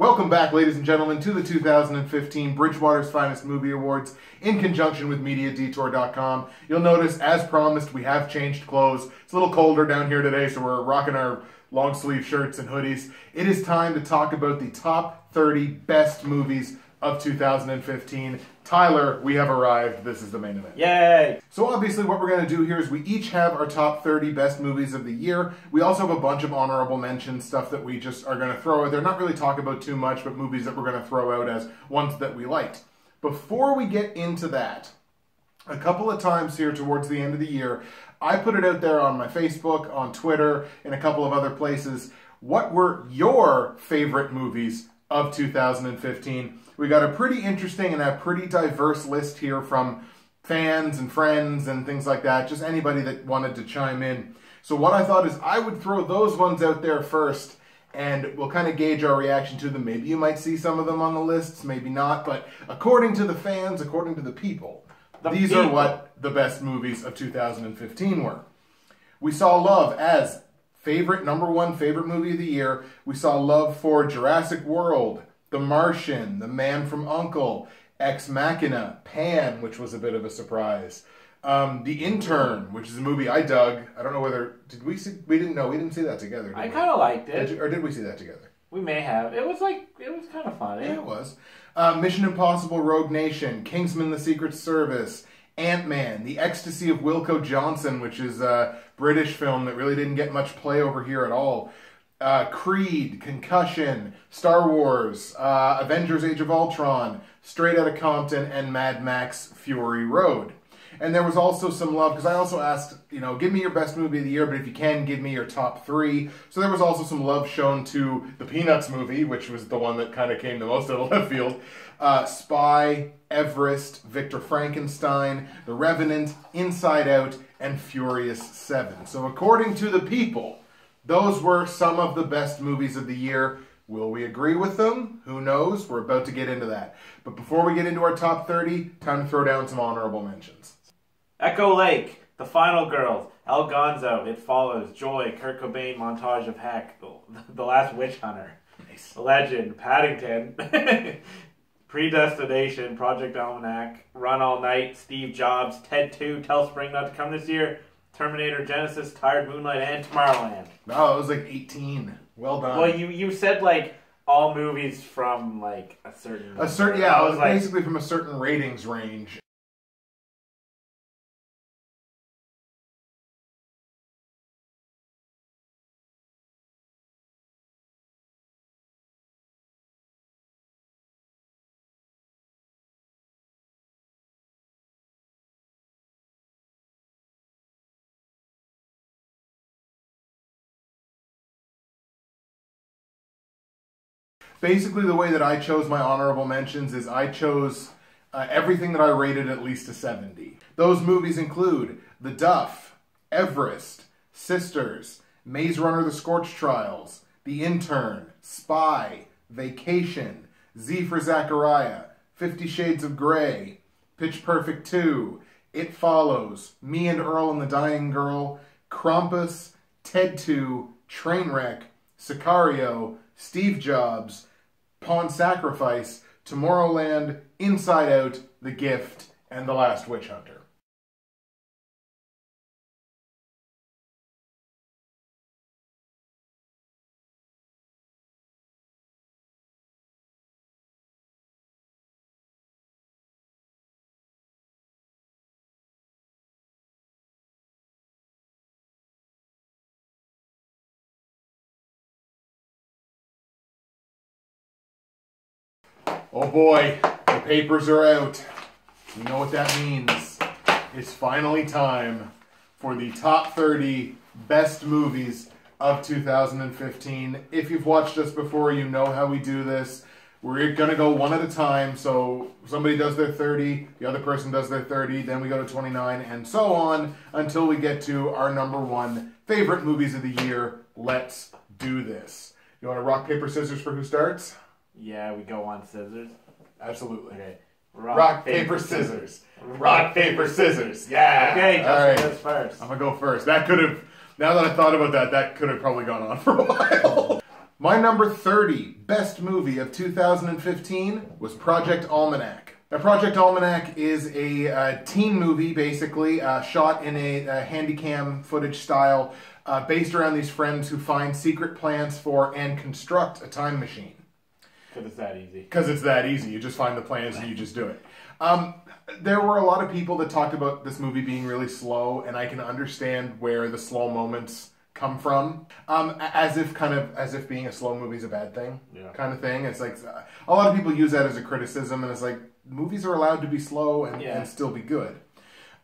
Welcome back, ladies and gentlemen, to the 2015 Bridgewater's Finest Movie Awards in conjunction with MediaDetour.com. You'll notice, as promised, we have changed clothes. It's a little colder down here today, so we're rocking our long sleeve shirts and hoodies. It is time to talk about the top 30 best movies of 2015. Tyler, we have arrived. This is the main event. Yay! So obviously what we're going to do here is we each have our top 30 best movies of the year. We also have a bunch of honorable mentions, stuff that we just are going to throw out there. Not really talk about too much, but movies that we're going to throw out as ones that we liked. Before we get into that, a couple of times here towards the end of the year, I put it out there on my Facebook, on Twitter, and a couple of other places. What were your favorite movies of 2015? We got a pretty interesting and a pretty diverse list here from fans and friends and things like that. Just anybody that wanted to chime in. So what I thought is I would throw those ones out there first, and we'll kind of gauge our reaction to them. Maybe you might see some of them on the lists, maybe not. But according to the fans, according to the people, these are what the best movies of 2015 were. We saw Love as number one favorite movie of the year. We saw love for Jurassic World, The Martian, The Man from U.N.C.L.E., Ex Machina, Pan, which was a bit of a surprise. The Intern, which is a movie I dug. I don't know whether, did we see, we didn't see that together. I kind of liked it. Or did we see that together? We may have. It was kind of funny. Yeah, it was. Mission Impossible Rogue Nation, Kingsman The Secret Service, Ant-Man, The Ecstasy of Wilco Johnson, which is a British film that really didn't get much play over here at all. Creed, Concussion, Star Wars, Avengers Age of Ultron, Straight Outta Compton, and Mad Max Fury Road. And there was also some love, because I also asked, give me your best movie of the year, but if you can, give me your top 3. So there was also some love shown to the Peanuts movie, which was the one that kind of came the most out of left field. Spy, Everest, Victor Frankenstein, The Revenant, Inside Out, and Furious 7. So according to the people, those were some of the best movies of the year. Will we agree with them? Who knows? We're about to get into that. But before we get into our top 30, time to throw down some honorable mentions. Echo Lake, The Final Girls, El Gonzo, It Follows, Joy, Kurt Cobain, Montage of Heck, The Last Witch Hunter, Nice. Legend, Paddington, Predestination, Project Almanac, Run All Night, Steve Jobs, Ted 2, Tell Spring Not to Come This Year, Terminator Genesis, Tired Moonlight, and Tomorrowland. Oh, it was like 18. Well done. Well, you said like all movies from like a certain yeah, it was like, basically from a certain ratings range. Basically, the way that I chose my honorable mentions is I chose everything that I rated at least a 70. Those movies include The Duff, Everest, Sisters, Maze Runner: The Scorch Trials, The Intern, Spy, Vacation, Z for Zachariah, 50 Shades of Grey, Pitch Perfect 2, It Follows, Me and Earl and the Dying Girl, Krampus, Ted 2, Trainwreck, Sicario, Steve Jobs, Pawn Sacrifice, Tomorrowland, Inside Out, The Gift, and The Last Witch Hunter. Oh boy, the papers are out. You know what that means. It's finally time for the top 30 best movies of 2015. If you've watched us before, you know how we do this. We're going to go one at a time. So somebody does their 30, the other person does their 30, then we go to 29, and so on until we get to our number one favorite movies of the year. Let's do this. You want to rock, paper, scissors for who starts? Yeah, we go on scissors. Absolutely. Okay. Rock, paper, scissors. Rock, paper, scissors. Yeah. Okay, all right. goes first. I'm going to go first. That could have, now that I thought about that, that could have probably gone on for a while. My number 30 best movie of 2015 was Project Almanac. Now, Project Almanac is a teen movie, basically, shot in a handycam footage style, based around these friends who find secret plans for and construct a time machine. Because it's that easy. Because it's that easy. You just find the plans and you just do it. There were a lot of people that talked about this movie being really slow, and I can understand where the slow moments come from, as if being a slow movie is a bad thing, kind of thing. It's like a lot of people use that as a criticism, and it's like movies are allowed to be slow and still be good.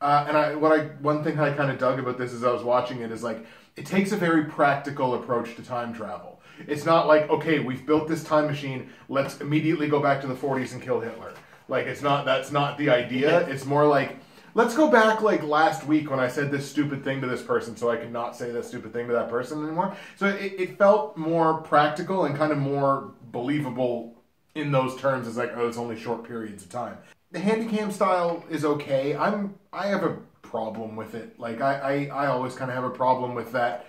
One thing I kind of dug about this as I was watching it is like it takes a very practical approach to time travel. It's not like, okay, we've built this time machine, let's immediately go back to the 40s and kill Hitler. Like that's not the idea. It's more like, let's go back like last week when I said this stupid thing to this person so I can not say that stupid thing to that person anymore. So it felt more practical and kind of more believable in those terms as like, oh, it's only short periods of time. The handycam style is okay. I have a problem with it. Like I always kind of have a problem with that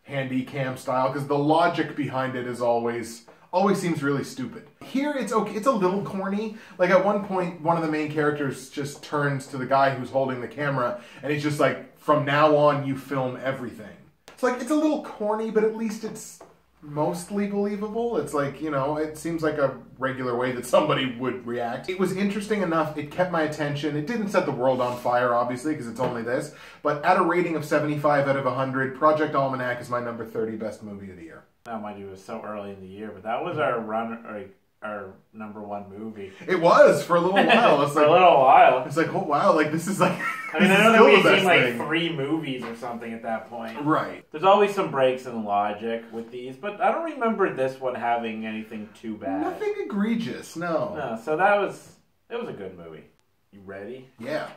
handycam style because the logic behind it is always seems really stupid. Here it's okay. It's a little corny. Like at one point, one of the main characters just turns to the guy who's holding the camera and he's just like, from now on, you film everything. It's like, it's a little corny, but at least it's mostly believable. It's like, you know, it seems like a regular way that somebody would react. It was interesting enough. It kept my attention. It didn't set the world on fire, obviously, because it's only this. But at a rating of 75 out of 100, Project Almanac is my number 30 best movie of the year. Now, mind you, it was so early in the year, but that was our number one movie. It was for a little while. It's for a little while. It's like, oh wow, like this is like. I mean, I know that we've seen like 3 movies or something at that point. Right. There's always some breaks in logic with these, but I don't remember this one having anything too bad. Nothing egregious, no. No, so it was a good movie. You ready? Yeah.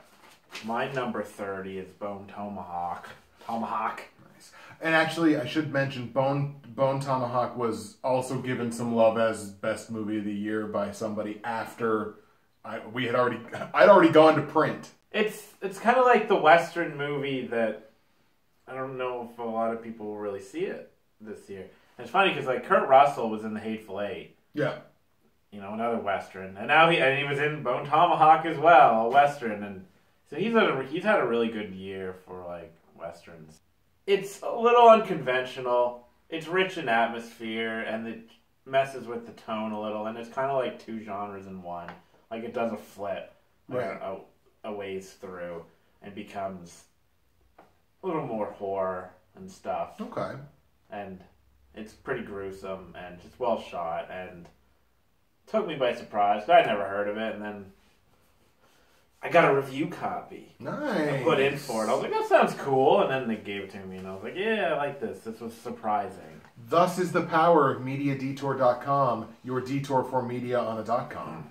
My number 30 is Bone Tomahawk. Tomahawk. And actually, I should mention, Bone Tomahawk was also given some love as best movie of the year by somebody after I'd already gone to print. It's kind of like the Western movie that I don't know if a lot of people will really see it this year. And it's funny because like Kurt Russell was in The Hateful Eight. Yeah. You know, another Western, and now he was in Bone Tomahawk as well, a Western, and so he's had a really good year for like Westerns. It's a little unconventional. It's rich in atmosphere, and it messes with the tone a little, and it's kind of like 2 genres in one. Like, it does a flip a ways through and becomes a little more horror and stuff. Okay. And it's pretty gruesome, and it's well shot, and took me by surprise. I'd never heard of it, and then I got a review copy. Nice. I put in for it. I was like, that sounds cool. And then they gave it to me, and I was like, yeah, I like this. This was surprising. Thus is the power of MediaDetour.com, your detour for media on a .com.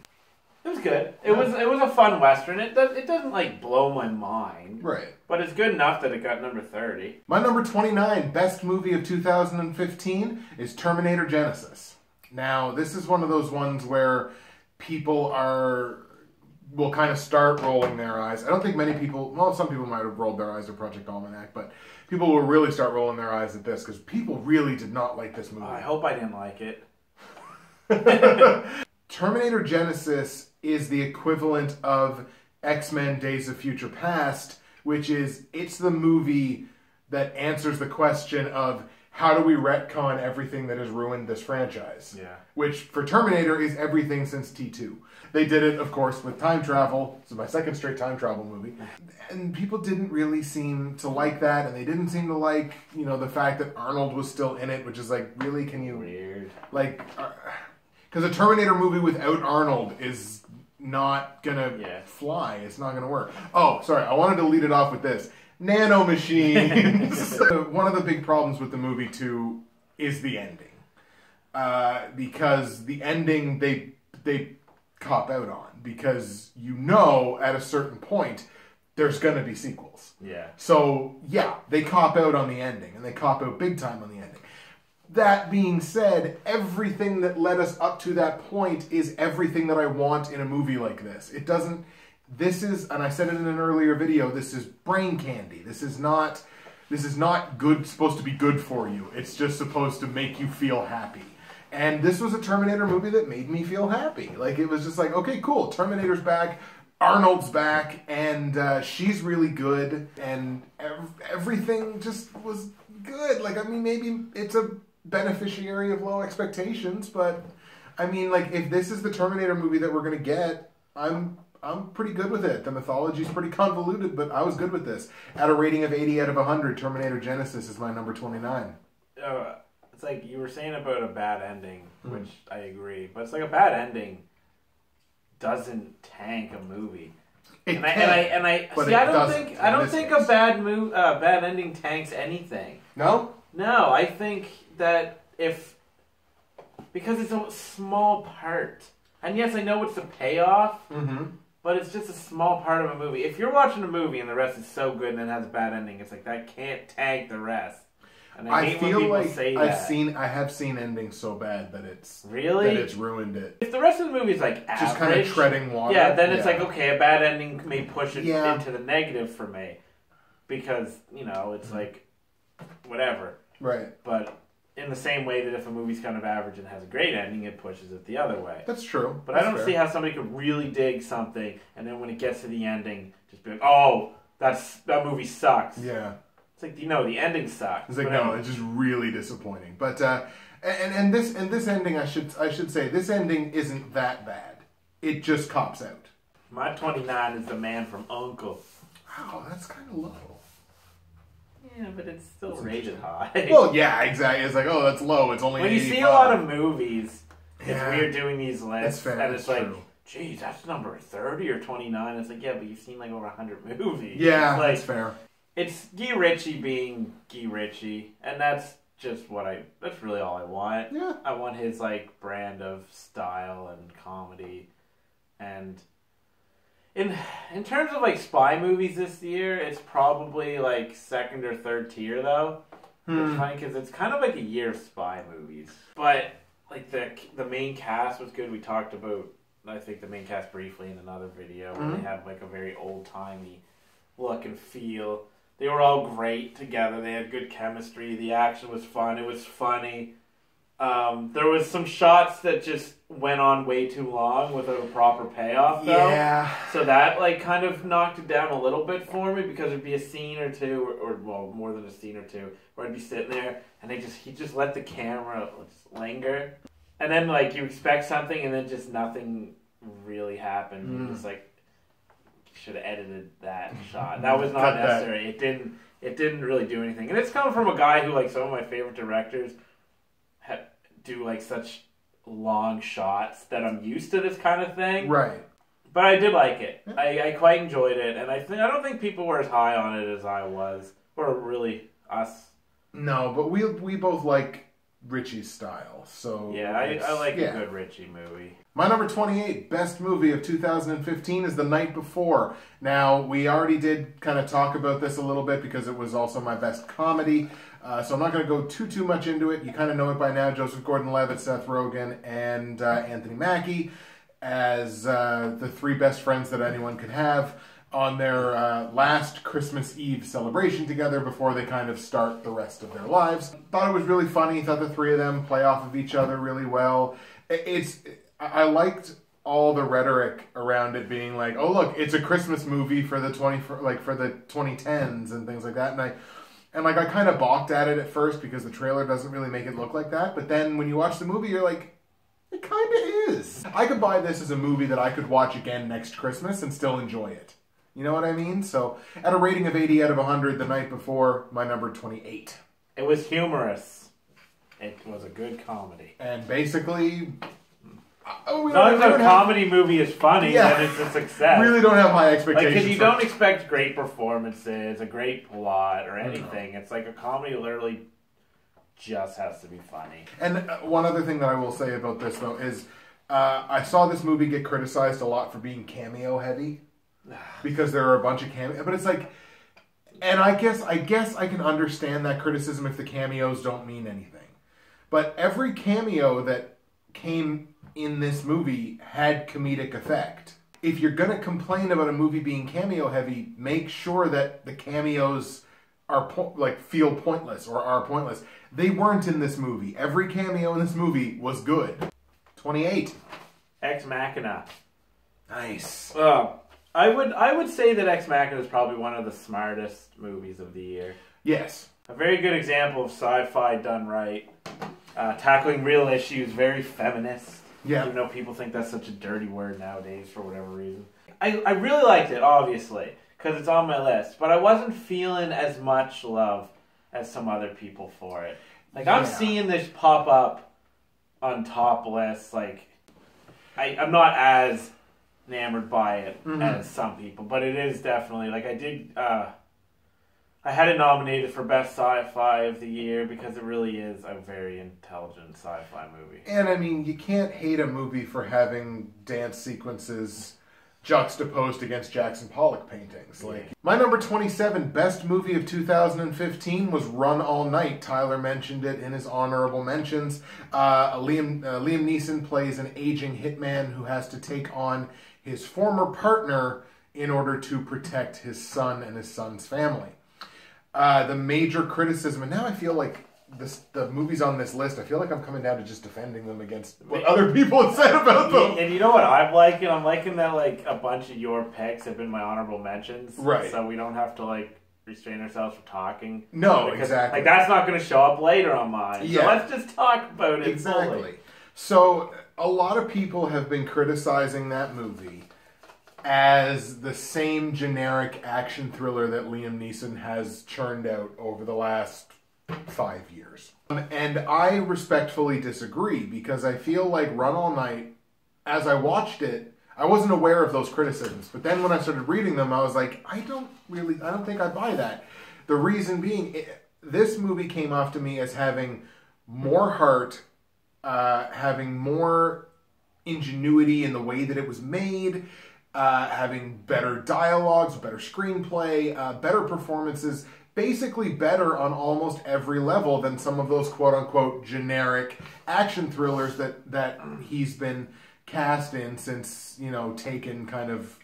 It was good. It was a fun Western. It doesn't, like, blow my mind. Right. But it's good enough that it got number 30. My number 29 best movie of 2015 is Terminator Genisys. Now, this is one of those ones where people will kind of start rolling their eyes. I don't think many people, well, some people might have rolled their eyes at Project Almanac, but people will really start rolling their eyes at this because people really did not like this movie. I hope I didn't like it. Terminator Genisys is the equivalent of X-Men Days of Future Past, which is, it's the movie that answers the question of how do we retcon everything that has ruined this franchise? Yeah. Which, for Terminator, is everything since T2. They did it, of course, with time travel. This is my second straight time travel movie. And people didn't really seem to like that, and they didn't seem to like, you know, the fact that Arnold was still in it, which is like, really, can you... Weird. Like, because a Terminator movie without Arnold is not gonna fly. It's not gonna work. Oh, sorry, I wanted to lead it off with this. nanomachines. One of the big problems with the movie, too, is the ending. Because the ending, they cop out on. Because you know, at a certain point, there's going to be sequels. Yeah. So, yeah, they cop out on the ending. And they cop out big time on the ending. That being said, everything that led us up to that point is everything that I want in a movie like this. It doesn't... This is, and I said it in an earlier video, this is brain candy. This is not good, supposed to be good for you. It's just supposed to make you feel happy. And this was a Terminator movie that made me feel happy. Like, it was just like, okay, cool, Terminator's back, Arnold's back, and she's really good, and everything just was good. Like, I mean, maybe it's a beneficiary of low expectations, but, I mean, like, if this is the Terminator movie that we're going to get, I'm pretty good with it. The mythology's pretty convoluted, but I was good with this. At a rating of 80 out of 100, Terminator Genisys is my number 29. It's like you were saying about a bad ending, which I agree, but it's like a bad ending doesn't tank a movie. I don't think a bad ending tanks anything. No? No, I think that because it's a small part, and yes, I know it's the payoff. Mm-hmm. But it's just a small part of a movie. If you're watching a movie and the rest is so good and it has a bad ending, it's like that can't tank the rest. And I hate when people say that. I have seen endings so bad that it's ruined it. If the rest of the movie is like average, just kind of treading water, then it's like, okay, a bad ending may push it into the negative for me because it's like whatever. Right. But in the same way that if a movie's kind of average and has a great ending, it pushes it the other way. That's true. But I don't see how somebody could really dig something, and then when it gets to the ending, just be like, "Oh, that movie sucks." Yeah. It's like the ending sucks. It's like it's just really disappointing. But and this ending, I should say, this ending isn't that bad. It just cops out. My 29 is The Man from U.N.C.L.E. Wow, that's kind of low. Yeah, but it's still rated high. Well, yeah, exactly. It's like, oh, that's low. It's only when 85. you see a lot of movies, it's weird doing these lists. That's fair. And it's like, geez, that's number 30 or 29. It's like, yeah, but you've seen like over 100 movies. Yeah, it's like, that's fair. It's Guy Ritchie being Guy Ritchie, and that's just that's really all I want. Yeah. I want his like brand of style and comedy, and in terms of like spy movies this year, it's probably like second or third tier though. It's funny because it's kind of like a year of spy movies, but like the main cast was good. We talked about I think the main cast briefly in another video where they had like a very old timey look and feel. They were all great together. They had good chemistry. The action was fun. It was funny. There was some shots that just went on way too long without a proper payoff, though. Yeah. So that like kind of knocked it down a little bit for me because there'd be a scene or two, or more than a scene or two, where I'd be sitting there and he just let the camera just linger, and then like you expect something and then just nothing really happened. You're just like, should have edited that shot. That was not necessary. It didn't really do anything, and it's coming from a guy who like some of my favorite directors do like such long shots that I'm used to this kind of thing. Right. But I did like it. I quite enjoyed it, and I don't think people were as high on it as I was, or really us. No, but we both like Ritchie's style, so yeah, I like a good Ritchie movie. My number 28, best movie of 2015 is The Night Before. Now, we already did kind of talk about this a little bit because it was also my best comedy. So I'm not going to go too much into it. You kind of know it by now. Joseph Gordon-Levitt, Seth Rogen, and Anthony Mackie as the three best friends that anyone could have on their last Christmas Eve celebration together before they kind of start the rest of their lives. Thought it was really funny. Thought the three of them play off of each other really well. I liked all the rhetoric around it being like, oh look, it's a Christmas movie for the 2010s and things like that. And I kind of balked at it at first because the trailer doesn't really make it look like that. But then when you watch the movie, you're like, it kind of is. I could buy this as a movie that I could watch again next Christmas and still enjoy it. You know what I mean? So at a rating of 80 out of 100, The Night Before, my number 28. It was humorous. It was a good comedy. And basically, we As long as don't a comedy movie is funny, then it's a success. Really don't have high expectations. Because you don't expect great performances, a great plot, or anything. It's like a comedy literally just has to be funny. And one other thing that I will say about this, though, is I saw this movie get criticized a lot for being cameo heavy. Because there are a bunch of cameos. But it's like... And I guess I can understand that criticism if the cameos don't mean anything. But every cameo that came in this movie had comedic effect. If you're going to complain about a movie being cameo heavy, make sure that the cameos are feel pointless or are pointless. They weren't in this movie. Every cameo in this movie was good. 28. Ex Machina. Nice. I would say that Ex Machina is probably one of the smartest movies of the year. Yes. A very good example of sci-fi done right. Tackling real issues, very feminist. Yeah. Even though people think that's such a dirty word nowadays for whatever reason. I really liked it, obviously, because it's on my list. But I wasn't feeling as much love as some other people for it. Like, I'm seeing this pop up on top lists. Like, I'm not as enamored by it as some people. But it is definitely, like, I had it nominated for Best Sci-Fi of the Year because it really is a very intelligent sci-fi movie. And I mean, you can't hate a movie for having dance sequences juxtaposed against Jackson Pollock paintings. Like, my number 27 best movie of 2015 was Run All Night. Tyler mentioned it in his honorable mentions. Liam Neeson plays an aging hitman who has to take on his former partner in order to protect his son and his son's family. The major criticism, and now I feel like the movies on this list, I feel like I'm coming down to just defending them against what other people have said about them. And you know what I'm liking? I'm liking that like a bunch of your picks have been my honorable mentions. Right. So we don't have to like restrain ourselves from talking. No, because, exactly. Like that's not going to show up later on mine. Yeah. So let's just talk about it. Exactly. Fully. So a lot of people have been criticizing that movie as the same generic action thriller that Liam Neeson has churned out over the last 5 years. And I respectfully disagree because I feel like Run All Night, as I watched it, I wasn't aware of those criticisms. But then when I started reading them, I was like, I don't think I buy that. The reason being, this movie came off to me as having more heart, having more ingenuity in the way that it was made, having better dialogues, better screenplay, better performances, basically better on almost every level than some of those quote-unquote generic action thrillers that he's been cast in since, Taken kind of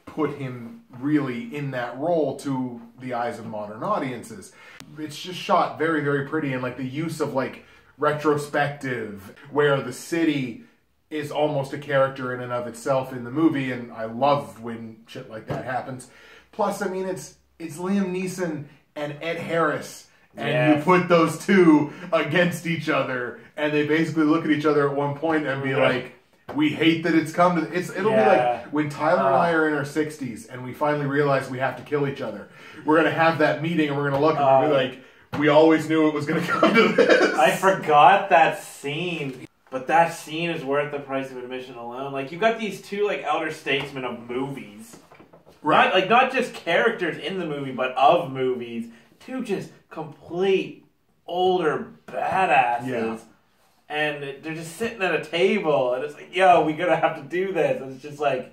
put him really in that role to the eyes of modern audiences. It's just shot very, very pretty, and like the use of like retrospective, where the city is almost a character in and of itself in the movie, and I love when shit like that happens. Plus, I mean, it's Liam Neeson and Ed Harris, and you put those two against each other, and they basically look at each other at one point and be like, we hate that it's come to... It'll be like when Tyler and I are in our 60s, and we finally realize we have to kill each other. We're going to have that meeting, and we're going to look and be like, we always knew it was going to come to this. I forgot that scene. But that scene is worth the price of admission alone. Like, you've got these two, like, elder statesmen of movies. Right. Not just characters in the movie, but of movies. Two just complete older badasses. Yeah. And they're just sitting at a table, and it's like, yo, we're going to have to do this. And it's just like,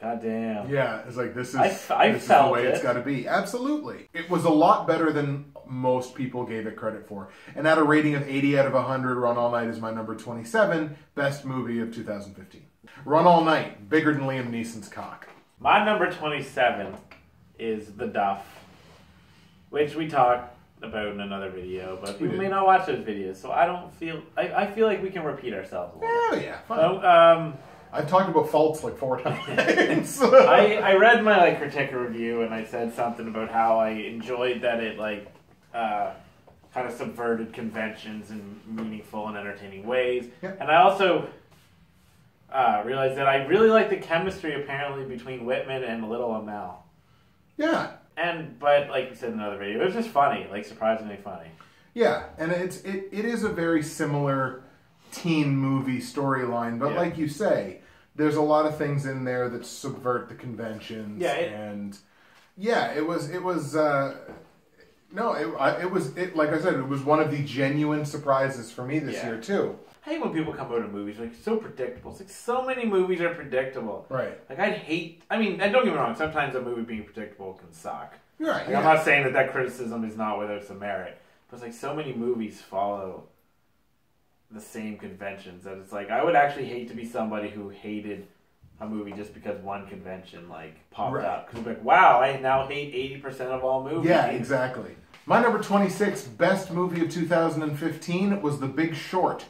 goddamn. Yeah, it's like, this is the way it's got to be. Absolutely. It was a lot better than most people gave it credit for. And at a rating of 80 out of 100, Run All Night is my number 27 best movie of 2015. Run All Night, bigger than Liam Neeson's cock. My number 27 is The Duff, which we talked about in another video, but people may not watch those videos, so I feel like we can repeat ourselves a little bit. Yeah, fine. So, I've talked about faults like 4 times. I read my critic review, and I said something about how I enjoyed that it kind of subverted conventions in meaningful and entertaining ways. Yeah. And I also realized that I really like the chemistry apparently between Whitman and Little Amel. Yeah. But like you said in another video, it was just funny, like surprisingly funny. Yeah, and it is a very similar teen movie storyline, but Yeah. like you say, there's a lot of things in there that subvert the conventions. Yeah, it was like I said, it was one of the genuine surprises for me this year too. I hate when people come out of movies like so predictable. It's like so many movies are predictable. Right. Like I'd hate. I mean, and don't get me wrong. Sometimes a movie being predictable can suck. Right. Like, I'm not saying that criticism is not whether it's a merit, but it's like so many movies follow the same conventions that it's like I would actually hate to be somebody who hated a movie just because one convention like popped up. Because like, wow, I now hate 80% of all movies. Yeah, exactly. My number 26 best movie of 2015 was The Big Short.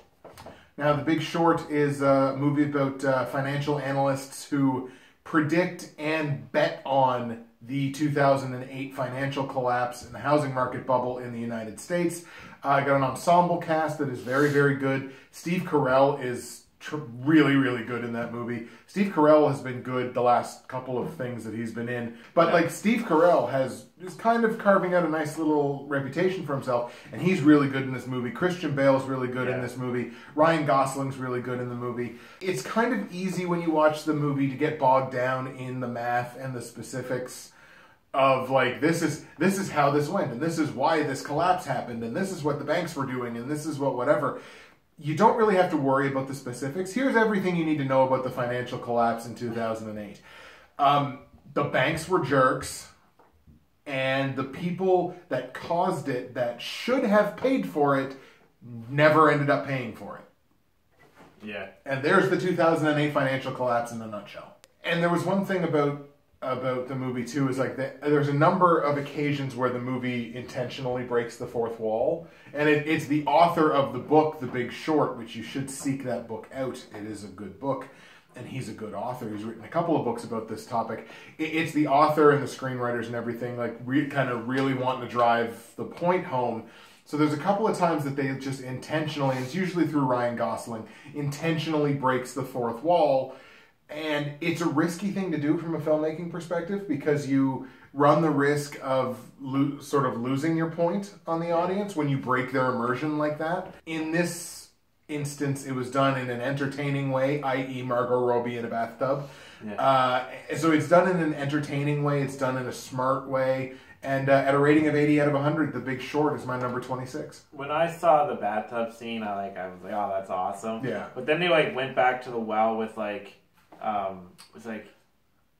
Now, The Big Short is a movie about financial analysts who predict and bet on the 2008 financial collapse and the housing market bubble in the United States. Got an ensemble cast that is very, very good. Steve Carell is really, really good in that movie. Steve Carell has been good the last couple of things that he's been in. But like Steve Carell is kind of carving out a nice little reputation for himself, and he's really good in this movie. Christian Bale's really good in this movie. Ryan Gosling's really good in the movie. It's kind of easy when you watch the movie to get bogged down in the math and the specifics of like this is how this went, and this is why this collapse happened, and this is what the banks were doing, and this is what whatever. You don't really have to worry about the specifics. Here's everything you need to know about the financial collapse in 2008. The banks were jerks, and the people that caused it, that should have paid for it, never ended up paying for it. Yeah. And there's the 2008 financial collapse in a nutshell. And there was one thing about the movie too, is like there's a number of occasions where the movie intentionally breaks the fourth wall, and it's the author of the book The Big Short, which you should seek that book out. It is a good book, and he's a good author. He's written a couple of books about this topic. It's the author and the screenwriters and everything like kind of really wanting to drive the point home. So there's a couple of times that they just intentionally, and it's usually through Ryan Gosling, intentionally breaks the fourth wall. And it's a risky thing to do from a filmmaking perspective because you run the risk of sort of losing your point on the audience when you break their immersion like that. In this instance, it was done in an entertaining way, i.e. Margot Robbie in a bathtub. Yeah. So it's done in an entertaining way. It's done in a smart way. And at a rating of 80 out of 100, The Big Short is my number 26. When I saw the bathtub scene, I was like, oh, that's awesome. Yeah. But then they like went back to the well with like, it was like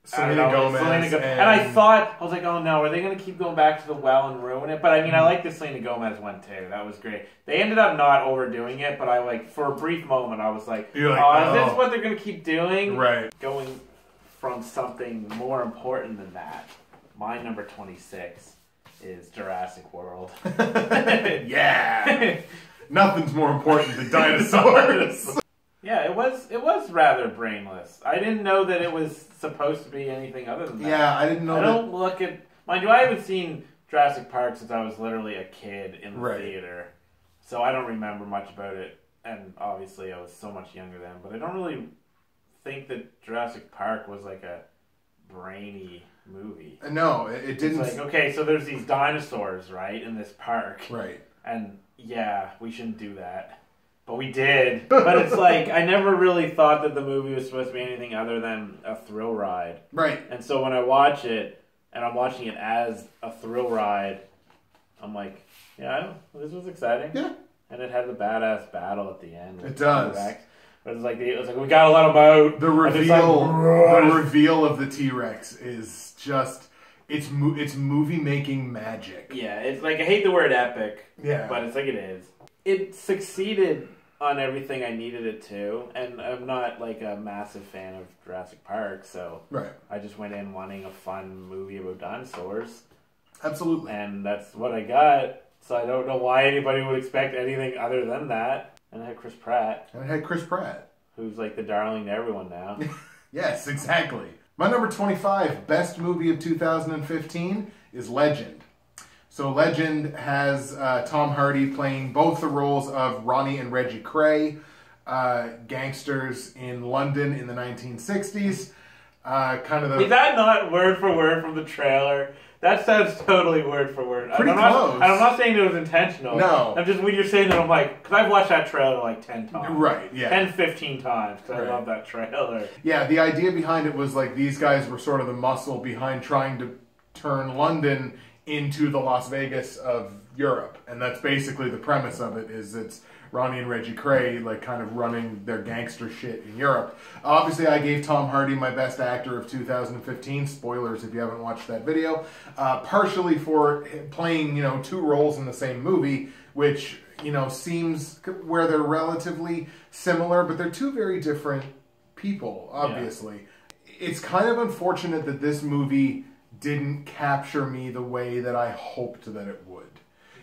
Selena Gomez. And I thought, I was like, oh no, are they going to keep going back to the well and ruin it? But I mean, I like the Selena Gomez one too. That was great. They ended up not overdoing it, but I like, for a brief moment, I was like, is this what they're going to keep doing? Right. Going from something more important than that. My number 26 is Jurassic World. Yeah! Nothing's more important than dinosaurs. Yeah, it was rather brainless. I didn't know that it was supposed to be anything other than that. Yeah, I didn't know I don't look at... Mind you, I haven't seen Jurassic Park since I was literally a kid in the theater. So I don't remember much about it. And obviously I was so much younger then. But I don't really think that Jurassic Park was like a brainy movie. No, it didn't... It's like, okay, so there's these dinosaurs, right, in this park. Right. And yeah, we shouldn't do that. But we did. But it's like, I never really thought that the movie was supposed to be anything other than a thrill ride. Right. And so when I watch it, and I'm watching it as a thrill ride, I'm like, yeah, this was exciting. Yeah. And it had the badass battle at the end. It does. T-Rex. But it was like, we gotta let them out. The reveal of the T-Rex is just, it's movie-making magic. Yeah, it's like, I hate the word epic. Yeah. But it's like it is. It succeeded on everything I needed it to, and I'm not like a massive fan of Jurassic Park, so I just went in wanting a fun movie about dinosaurs. Absolutely. And that's what I got, so I don't know why anybody would expect anything other than that. And it had Chris Pratt. Who's like the darling to everyone now. Yes, exactly. My number 25 best movie of 2015 is Legend. So Legend has Tom Hardy playing both the roles of Ronnie and Reggie Kray, gangsters in London in the 1960s. Is that not word for word from the trailer? That sounds totally word for word. Pretty close. And I'm not saying it was intentional. No. I'm just, when you're saying that, I'm like, because I've watched that trailer like 10 times. Right, yeah. 10, 15 times, because Right. I love that trailer. Yeah, the idea behind it was like these guys were sort of the muscle behind trying to turn London into the Las Vegas of Europe. And that's basically the premise of it, is it's Ronnie and Reggie Cray like kind of running their gangster shit in Europe. Obviously, I gave Tom Hardy my best actor of 2015. Spoilers if you haven't watched that video. Partially for playing, you know, two roles in the same movie, which, you know, seems where they're relatively similar, but they're two very different people, obviously. Yeah. It's kind of unfortunate that this movie didn't capture me the way that I hoped that it would.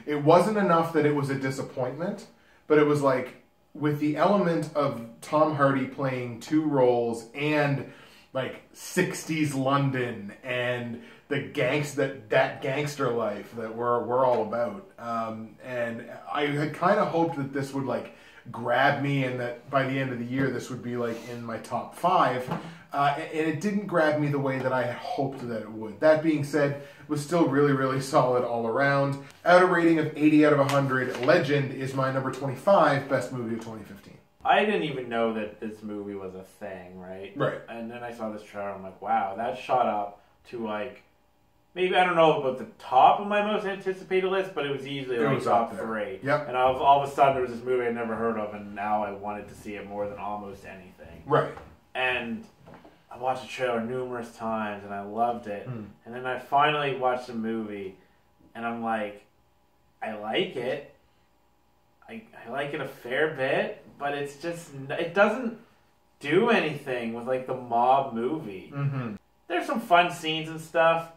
It wasn't enough that it was a disappointment, but it was like, with the element of Tom Hardy playing two roles and like 60s London and the that gangster life that we're all about. And I had kind of hoped that this would like grab me, and that by the end of the year this would be like in my top 5. And it didn't grab me the way that I had hoped that it would. That being said, it was still really, really solid all around. At a rating of 80 out of 100, Legend is my number 25 best movie of 2015. I didn't even know that this movie was a thing, right? Right. And then I saw this trailer, I'm like, wow, that shot up to like, maybe, I don't know about the top of my most anticipated list, but it was easily like top 3. Yep. And all of a sudden there was this movie I'd never heard of, and now I wanted to see it more than almost anything. Right. And I watched the trailer numerous times, and I loved it. And then I finally watched the movie, and I'm like, I like it. I like it a fair bit, but it's just, it doesn't do anything with like the mob movie. There's some fun scenes and stuff,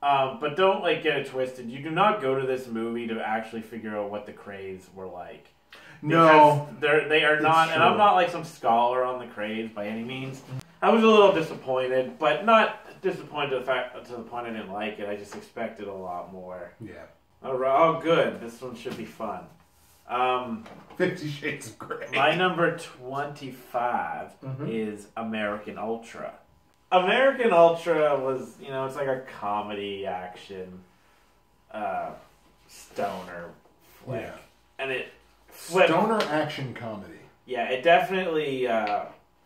but don't like get it twisted. You do not go to this movie to actually figure out what the Krays were like. No, they are not, and I'm not like some scholar on the Krays by any means. I was a little disappointed, but not disappointed to the point I didn't like it. I just expected a lot more. Yeah. Oh, good. This one should be fun. 50 Shades of Grey. My number 25 is American Ultra. American Ultra was, you know, it's like a comedy action stoner flick. Yeah. And it stoner action comedy. Yeah, it definitely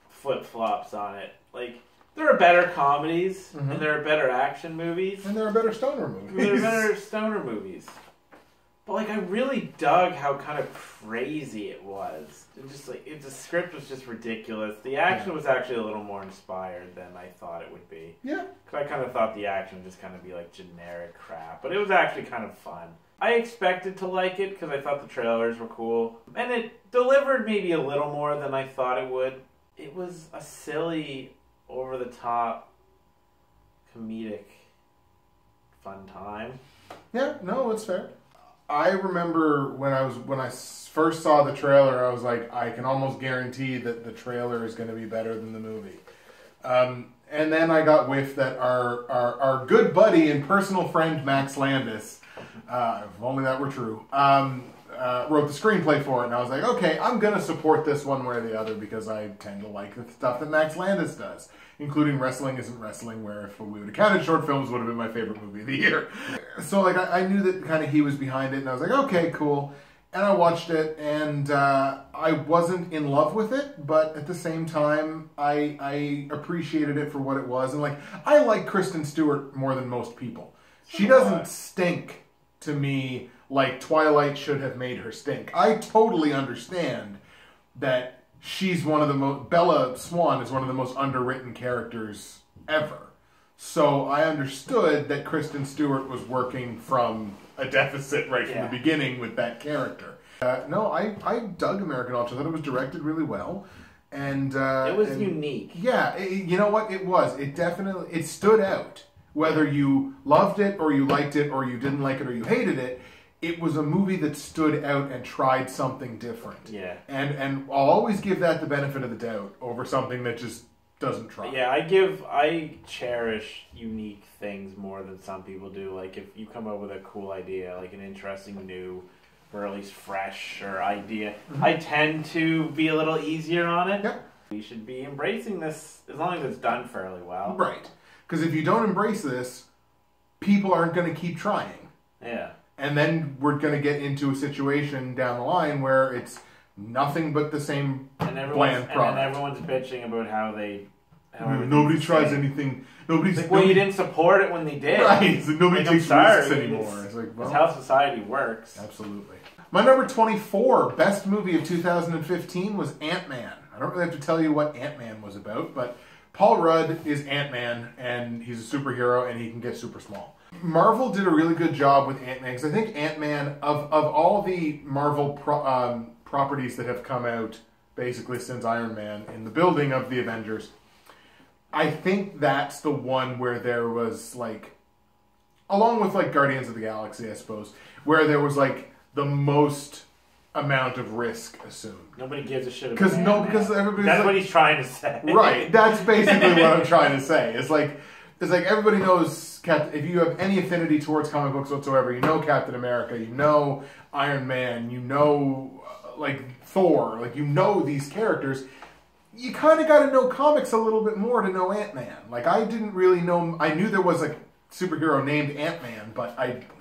flip-flops on it. Like, there are better comedies, and there are better action movies. And there are better stoner movies. There are better stoner movies. But, like, I really dug how kind of crazy it was. It just, like, the script was just ridiculous. The action was actually a little more inspired than I thought it would be. Yeah. Because I kind of thought the action would just kind of be, like, generic crap. But it was actually kind of fun. I expected to like it because I thought the trailers were cool. And it delivered maybe a little more than I thought it would. It was a silly, over-the-top, comedic, fun time. Yeah, no, it's fair. I remember when I first saw the trailer, I was like, I can almost guarantee that the trailer is going to be better than the movie. And then I got whiff that our good buddy and personal friend Max Landis, if only that were true, wrote the screenplay for it. And I was like, okay, I'm going to support this one way or the other because I tend to like the stuff that Max Landis does, including Wrestling Isn't Wrestling, where if we would have counted short films, would have been my favorite movie of the year. So like I knew that kind of he was behind it, and I was like, okay, cool. And I watched it, and I wasn't in love with it, but at the same time, I appreciated it for what it was. And like, I like Kristen Stewart more than most people. She doesn't stink to me like Twilight should have made her stink. I totally understand that she's one of the most... Bella Swan is one of the most underwritten characters ever. So I understood that Kristen Stewart was working from a deficit right from the beginning with that character. No, I dug American Ultra. I thought it was directed really well. And it was unique. Yeah, you know what? It was. It definitely... It stood out. Whether you loved it or you liked it or you didn't like it or you hated it, it was a movie that stood out and tried something different. Yeah. And I'll always give that the benefit of the doubt over something that just doesn't try. Yeah, I cherish unique things more than some people do. Like, if you come up with a cool idea, like an interesting new, or at least fresh or idea, I tend to be a little easier on it. Yep. We should be embracing this as long as it's done fairly well. Right. Because if you don't embrace this, people aren't going to keep trying. Yeah. And then we're going to get into a situation down the line where it's nothing but the same bland product. And then everyone's bitching about how they... nobody tries anything. Nobody's like, well, you didn't support it when they did. Right. So nobody takes risks anymore. It's like, well, that's how society works. Absolutely. My number 24 best movie of 2015 was Ant-Man. I don't really have to tell you what Ant-Man was about, but Paul Rudd is Ant-Man, and he's a superhero, and he can get super small. Marvel did a really good job with Ant-Man, because I think Ant-Man, of all the Marvel properties that have come out basically since Iron Man in the building of the Avengers, I think that's the one where there was, like, along with, like, Guardians of the Galaxy, I suppose, where there was, like, the most amount of risk assumed. Nobody gives a shit about because everybody's that's like, what he's trying to say. Right. That's basically what I'm trying to say. It's like everybody knows, if you have any affinity towards comic books whatsoever, you know Captain America, you know Iron Man, you know, like, Thor, like, you know these characters. You kind of got to know comics a little bit more to know Ant-Man. Like, I didn't really know... I knew there was a superhero named Ant-Man, but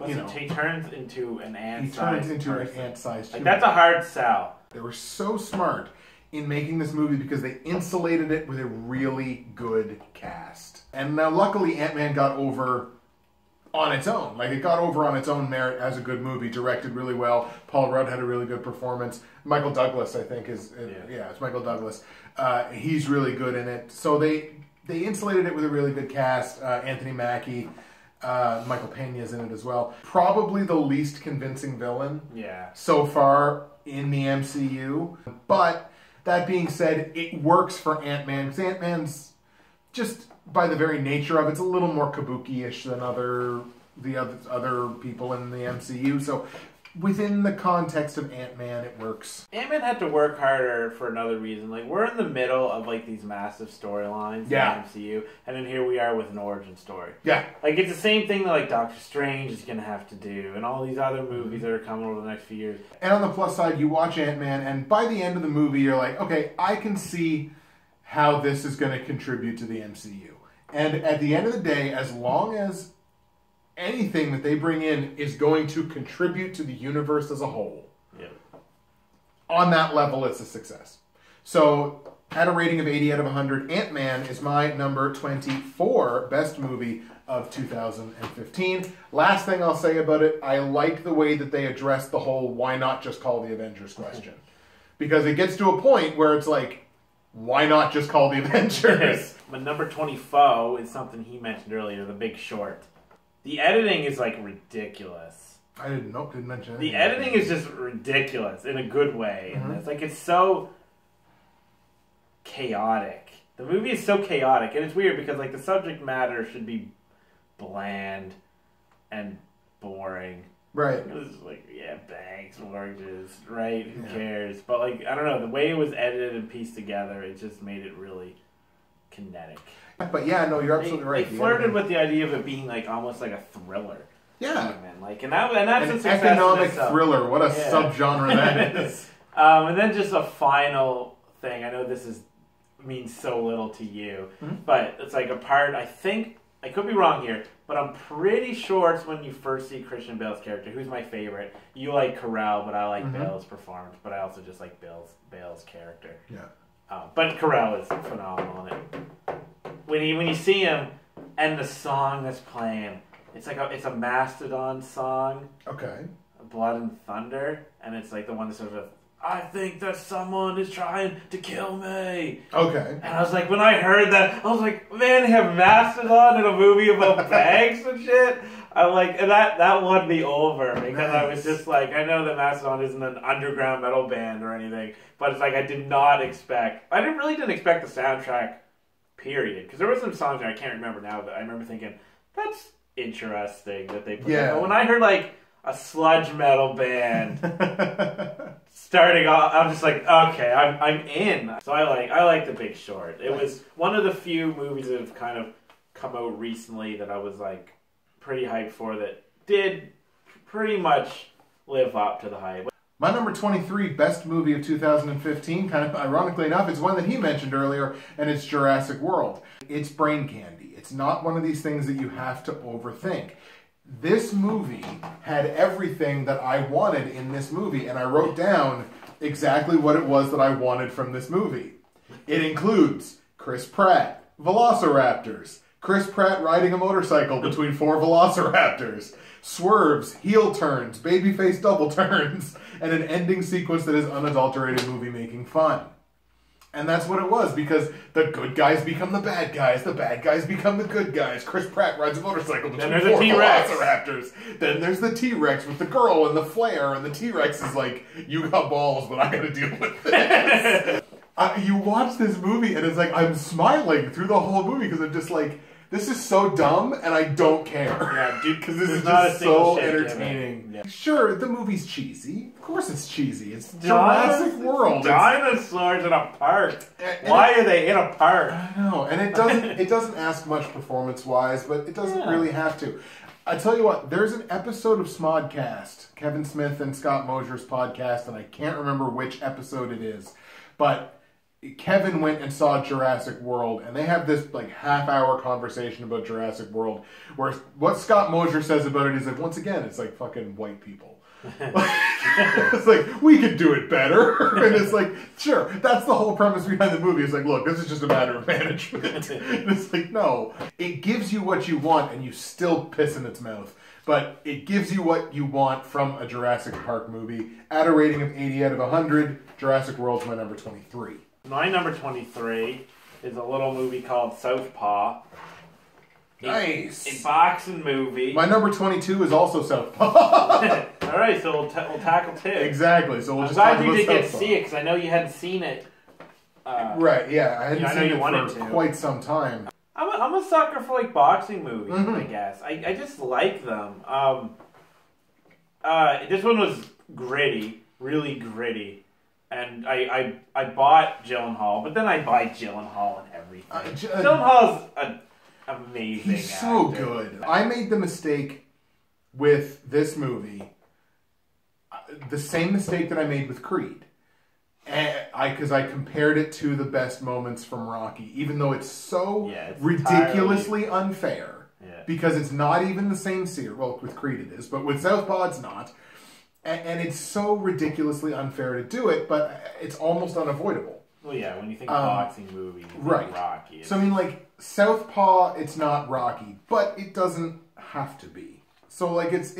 he turns into an ant-sized He turns into an ant-sized human. Like, that's a hard sell. They were so smart in making this movie because they insulated it with a really good cast. And now, luckily, Ant-Man got over on its own. Like, it got over on its own merit as a good movie, directed really well. Paul Rudd had a really good performance. Michael Douglas, I think, it's Michael Douglas. He's really good in it. So they insulated it with a really good cast. Anthony Mackie, Michael Pena's in it as well. Probably the least convincing villain so far in the MCU. But that being said, it works for Ant-Man, because Ant-Man's just, by the very nature of it, it's a little more kabuki-ish than the other people in the MCU. So within the context of Ant-Man, it works. Ant-Man had to work harder for another reason. Like, we're in the middle of, like, these massive storylines in the MCU, and then here we are with an origin story. Yeah. Like, it's the same thing that, like, Doctor Strange is going to have to do, and all these other movies that are coming over the next few years. And on the plus side, you watch Ant-Man, and by the end of the movie, you're like, okay, I can see how this is going to contribute to the MCU. And at the end of the day, as long as anything that they bring in is going to contribute to the universe as a whole, on that level, it's a success. So, at a rating of 80 out of 100, Ant-Man is my number 24 best movie of 2015. Last thing I'll say about it, I like the way that they address the whole why not just call the Avengers question. Because it gets to a point where it's like, why not just call the Avengers? My number 24 is something he mentioned earlier, The Big Short. The editing is, like, ridiculous. I didn't mention it. The editing is just ridiculous in a good way. Mm-hmm. And it's like, it's so chaotic. The movie is so chaotic, and it's weird because, like, the subject matter should be bland and boring. Right. It was like, banks, mortgages, right? Who cares? But, like, I don't know, the way it was edited and pieced together, it just made it really kinetic. But yeah, no, you're absolutely right. They flirted with the idea of it being like almost like a thriller. Yeah. Even. Like, and that's an a success economic thriller. What a subgenre that is. And then just a final thing. I know this means so little to you, but it's like a part. I think I could be wrong here, but I'm pretty sure it's when you first see Christian Bale's character. Who's my favorite? You like Carell, but I like Bale's performance. But I also just like Bale's character. Yeah. But Carell is phenomenal in it. When you see him and the song that's playing, it's a Mastodon song. Okay. Blood and Thunder, and it's like the one that sort of, I think that someone is trying to kill me. Okay. And I was like, when I heard that, I was like, man, they have Mastodon in a movie about banks and shit. I'm like, and that won me over because I was just like, I know that Mastodon isn't an underground metal band or anything, but it's like I really didn't expect the soundtrack. Period. Because there were some songs that I can't remember now that I remember thinking, that's interesting that they put that. But when I heard like a sludge metal band starting off, I'm just like, okay, I'm in. So I like The Big Short. It was one of the few movies that have kind of come out recently that I was like pretty hyped for that did pretty much live up to the hype. My number 23 best movie of 2015, kind of ironically enough, is one that he mentioned earlier, and it's Jurassic World. It's brain candy. It's not one of these things that you have to overthink. This movie had everything that I wanted in this movie, and I wrote down exactly what it was that I wanted from this movie. It includes Chris Pratt, velociraptors, Chris Pratt riding a motorcycle between 4 velociraptors, swerves, heel turns, babyface double turns, and an ending sequence that is unadulterated movie-making fun. And that's what it was, because the good guys become the bad guys become the good guys. Chris Pratt rides a motorcycle between 4 velociraptors. Then there's the T-Rex with the girl and the flare, and the T-Rex is like, you got balls, but I gotta deal with this. You watch this movie, and it's like, I'm smiling through the whole movie, because I'm just like, this is so dumb, and I don't care. Yeah, dude, because this is just so entertaining. Yeah. Sure, the movie's cheesy. Of course it's cheesy. It's Jurassic World. Dinosaurs in a park. Why are they in a park? I know, and it doesn't ask much performance-wise, but it doesn't really have to. I tell you what, there's an episode of Smodcast, Kevin Smith and Scott Mosier's podcast, and I can't remember which episode it is, but Kevin went and saw Jurassic World, and they have this like half-hour conversation about Jurassic World, where what Scott Mosier says about it is like, once again, it's like fucking white people. It's like, we could do it better. And it's like, sure, that's the whole premise behind the movie. It's like, look, this is just a matter of management. And it's like, no. It gives you what you want, and you still piss in its mouth. But it gives you what you want from a Jurassic Park movie. At a rating of 80 out of 100, Jurassic World's my number 23. My number 23 is a little movie called Southpaw. Nice. A boxing movie. My number 22 is also Southpaw. All right, so we'll tackle 2. Exactly. So we'll I'm just talk glad about you did get to Southpaw. see it, because I know you hadn't seen it. Right, yeah. I hadn't seen it for quite some time. I'm a sucker for like boxing movies, I guess. I just like them. This one was gritty, really gritty. And I bought Gyllenhaal, but then I buy Gyllenhaal and everything. Gyllenhaal's an amazing He's so actor. good. I made the mistake with this movie, the same mistake that I made with Creed. Because I compared it to the best moments from Rocky, even though it's so ridiculously unfair. Yeah. Because it's not even the same series. Well, with Creed it is, but with Southpaw it's not. And it's so ridiculously unfair to do it, but it's almost unavoidable. Well, yeah, when you think boxing movies, you right. think Rocky. So, I mean, like, Southpaw, it's not Rocky, but it doesn't have to be. So, like, it's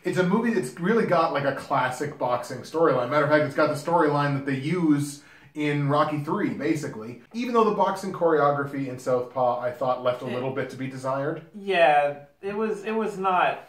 a movie that's really got, like, a classic boxing storyline. Matter of fact, it's got the storyline that they use in Rocky 3, basically. Even though the boxing choreography in Southpaw, I thought, left a little bit to be desired. Yeah, it was not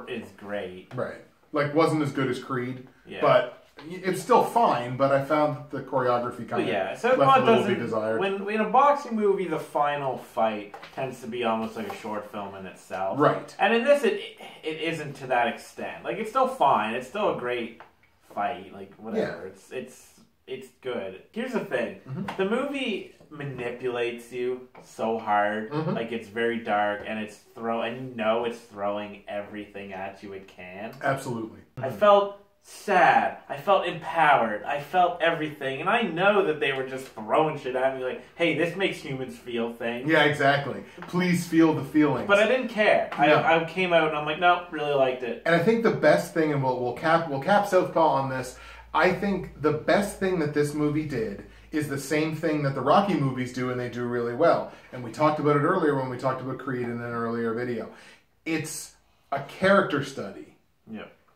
it's great. Right. Like, wasn't as good as Creed, yeah. But it's still fine, but I found the choreography kind of left a little bit desired. When in a boxing movie, the final fight tends to be almost like a short film in itself. Right. And in this, it isn't to that extent. Like, it's still fine. It's still a great fight. Like, whatever. Yeah. It's good. Here's the thing. The movie manipulates you so hard. Like, it's very dark, and it's throwing everything at you it can. Absolutely. I felt sad. I felt empowered. I felt everything. And I know that they were just throwing shit at me like, hey, this makes humans feel things. Yeah, exactly. Please feel the feelings. But I didn't care. No. I came out and I'm like, no, really liked it. And I think the best thing, and we'll cap Southpaw on this, I think the best thing that this movie did is the same thing that the Rocky movies do, and they do really well. And we talked about it earlier when we talked about Creed in an earlier video. It's a character study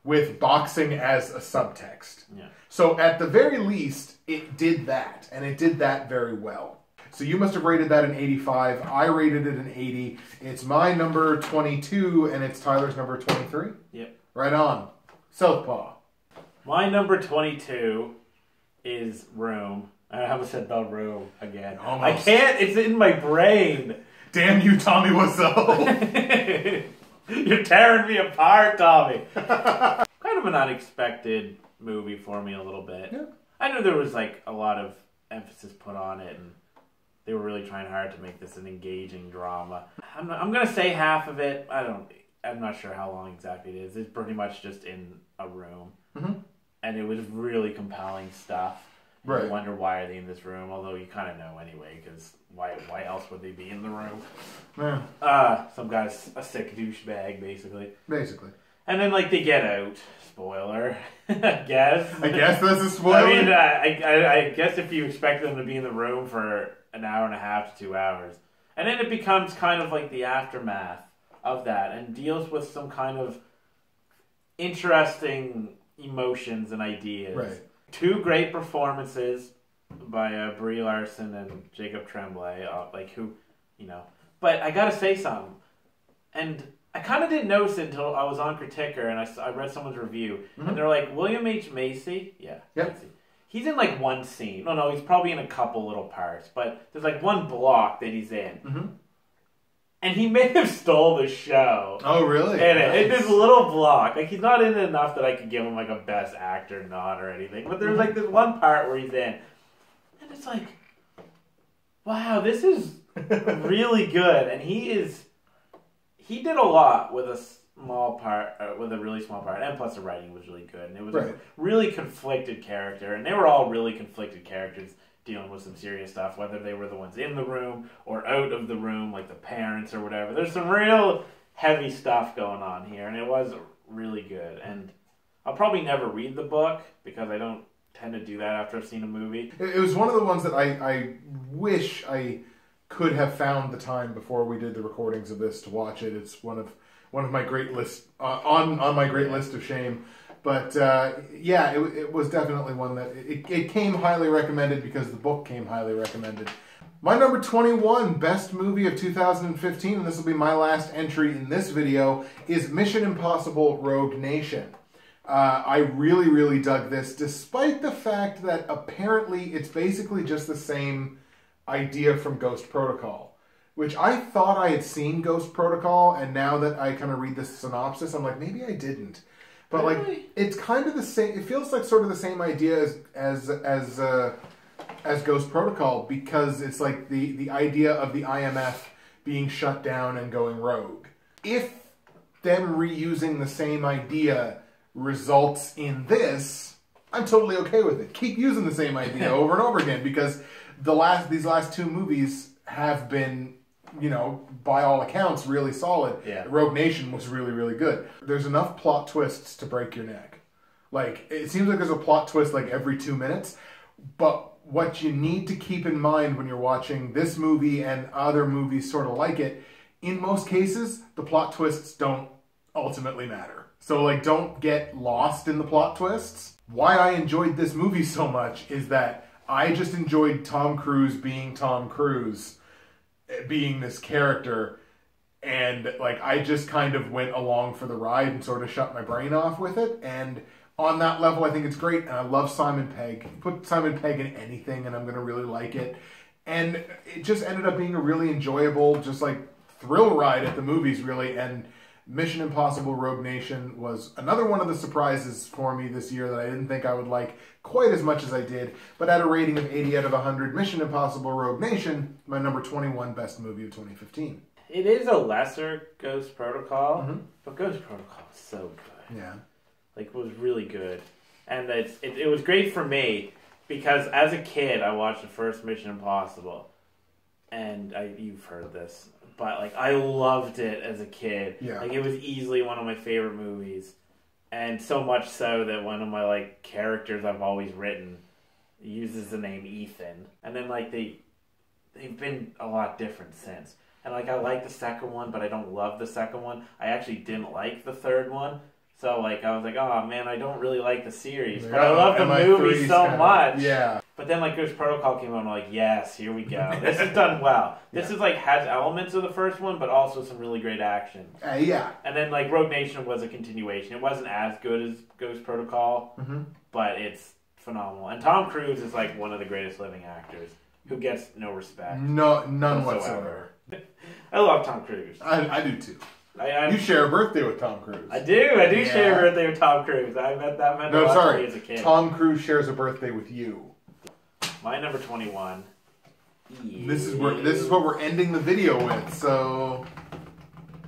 with boxing as a subtext. Yeah. So at the very least, it did that, and it did that very well. So you must have rated that an 85. I rated it an 80. It's my number 22, and it's Tyler's number 23? Yep. Right on. Southpaw. My number 22 is Room. I almost said The Room again. Almost. I can't. It's in my brain. Damn you, Tommy Wiseau. You're tearing me apart, Tommy. Kind of an unexpected movie for me a little bit. Yeah. I knew there was like a lot of emphasis put on it, and they were really trying hard to make this an engaging drama. I'm going to say half of it. I'm not sure how long exactly it is. It's pretty much just in a room. And it was really compelling stuff. Right. You wonder why are they in this room, although you kind of know anyway, because why else would they be in the room? Yeah. Some guy's a sick douchebag, basically. Basically. And then, like, they get out. Spoiler, I guess. I guess that's a spoiler. I mean, I guess if you expect them to be in the room for an hour and a half to 2 hours. And then it becomes kind of like the aftermath of that and deals with some kind of interesting emotions and ideas. Right. 2 great performances by Brie Larson and Jacob Tremblay, But I gotta say something, and I kind of didn't notice it until I was on Criticker and I read someone's review, and they're like, William H. Macy? Yeah. Yep. Macy. He's in like one scene. No, he's probably in a couple little parts, but there's like one block that he's in. Mm-hmm. And he may have stole the show. Oh, really? In it. It's this little block. Like, he's not in it enough that I could give him, like, a best actor nod or anything. But there's, like, this one part where he's in. And it's like, wow, this is really good. And he did a lot with a small part, with a really small part. And plus the writing was really good. And it was a really conflicted character. And they were all really conflicted characters, dealing with some serious stuff, whether they were the ones in the room or out of the room, like the parents or whatever. There's some real heavy stuff going on here, and it was really good. And I'll probably never read the book, because I don't tend to do that after I've seen a movie. It was one of the ones that I wish I could have found the time before we did the recordings of this to watch it. It's one of my great lists, on my great list of shame. But, it was definitely one that... It came highly recommended because the book came highly recommended. My number 21 best movie of 2015, and this will be my last entry in this video, is Mission Impossible Rogue Nation. I really, really dug this, despite the fact that apparently it's basically just the same idea from Ghost Protocol. Which I thought I had seen Ghost Protocol, and now that I kind of read the synopsis, I'm like, maybe I didn't. But like, it's kind of the same. It feels like sort of the same idea as Ghost Protocol, because it's like the idea of the IMF being shut down and going rogue. If them reusing the same idea results in this, I'm totally okay with it. Keep using the same idea over and over again, because these last 2 movies have been, by all accounts, really solid. Yeah. Rogue Nation was really, really good. There's enough plot twists to break your neck. Like, it seems like there's a plot twist like every 2 minutes, but what you need to keep in mind when you're watching this movie and other movies sort of like it, in most cases, the plot twists don't ultimately matter. So, like, don't get lost in the plot twists. Why I enjoyed this movie so much is that I just enjoyed Tom Cruise being Tom Cruise, being this character, and like I just kind of went along for the ride and sort of shut my brain off with it. And on that level, I think it's great, and I love Simon Pegg. Put Simon Pegg in anything and I'm going to really like it. And it just ended up being a really enjoyable, just like thrill ride at the movies, really. And Mission Impossible Rogue Nation was another one of the surprises for me this year that I didn't think I would like quite as much as I did. But at a rating of 80 out of 100, Mission Impossible Rogue Nation, my number 21 best movie of 2015. It is a lesser Ghost Protocol, but Ghost Protocol is so good. Yeah. Like, it was really good. And it was great for me, because as a kid, I watched the first Mission Impossible. And you've heard this. But, like, I loved it as a kid. Yeah. Like, it was easily one of my favorite movies. And so much so that one of my, like, characters I've always written uses the name Ethan. And then, like, they've been a lot different since. And, like, I like the second one, but I don't love the second one. I actually didn't like the third one. So, like, I was like, oh, man, I don't really like the series. But I love the movie so much. Yeah. But then, like, Ghost Protocol came out, and I'm like, yes, here we go. This is done well. This is, like, has elements of the first one, but also some really great action. Yeah. And then, like, Rogue Nation was a continuation. It wasn't as good as Ghost Protocol, but it's phenomenal. And Tom Cruise is, like, one of the greatest living actors who gets no respect. None whatsoever. I love Tom Cruise. I do, too. You share a birthday with Tom Cruise. I do share a birthday with Tom Cruise. I met that meant a lot to me as a kid. Tom Cruise shares a birthday with you. My number 21. This is what we're ending the video with. So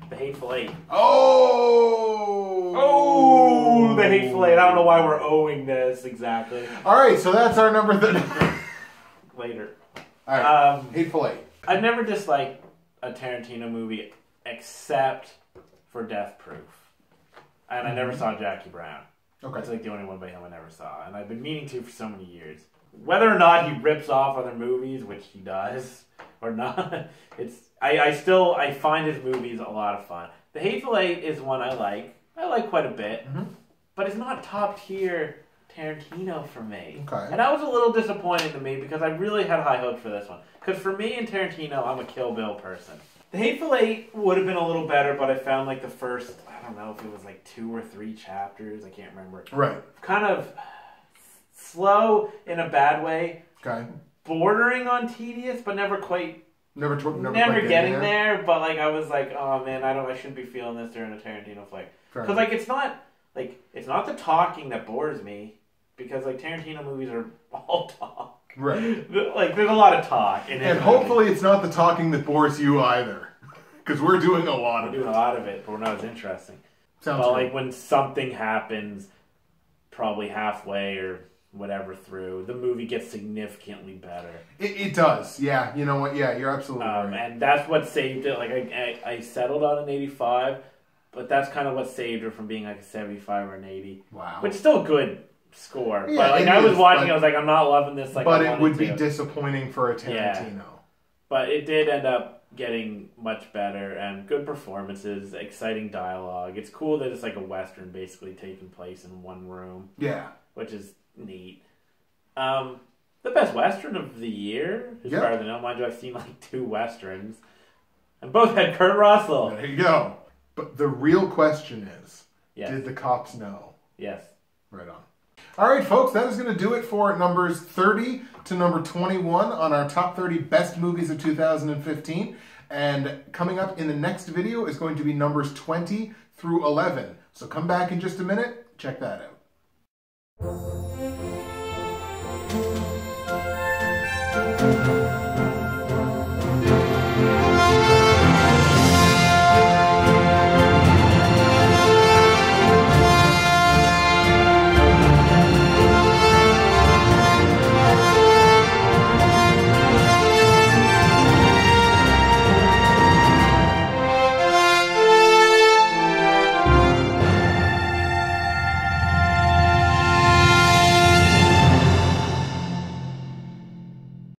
The Hateful Eight. Oh! The Hateful Eight. I don't know why we're owing this exactly. All right, so that's our number 30. Later. All right, Hateful Eight. I've never disliked a Tarantino movie except for Death Proof. And I never saw Jackie Brown. Okay. That's like the only one by him I never saw. And I've been meaning to for so many years. Whether or not he rips off other movies, which he does, or not, I find his movies a lot of fun. The Hateful Eight is one I like. I like quite a bit. Mm-hmm. But it's not top tier Tarantino for me. Okay. And that was a little disappointing to me because I really had high hopes for this one. Because for me and Tarantino, I'm a Kill Bill person. The Hateful Eight would have been a little better, but I found like the first, I don't know if it was like 2 or 3 chapters, I can't remember. Right. Kind of slow in a bad way. Okay. Bordering on tedious, but never quite. Never quite getting there. But like I was like, oh man, I shouldn't be feeling this during a Tarantino flick. Because like it's not the talking that bores me, because like Tarantino movies are all talk. Right. Like there's a lot of talk. And hopefully it's not the talking that bores you either, because we're doing a lot of it. We're doing a lot of it, but we're not as interesting. Sounds but good. like when something happens, probably halfway or whatever through, the movie gets significantly better. It does, yeah. You know what? Yeah, you're absolutely right. And that's what saved it. Like I settled on an 85, but that's kind of what saved it from being like a 75 or an 80. Wow. Which is still a good score. Yeah, but like I was watching, I was like, I'm not loving this. Like, but it would be disappointing for a Tarantino. Yeah. But it did end up getting much better, and good performances, exciting dialogue. It's cool that it's like a Western basically taking place in one room. Yeah. Which is neat. The best Western of the year, as far as I know. Mind you, I've seen like 2 Westerns. And both had Kurt Russell. There you go. But the real question is, did the cops know? Yes. Right on. All right, folks, that is going to do it for numbers 30 to number 21 on our top 30 best movies of 2015. And coming up in the next video is going to be numbers 20 through 11. So come back in just a minute. Check that out.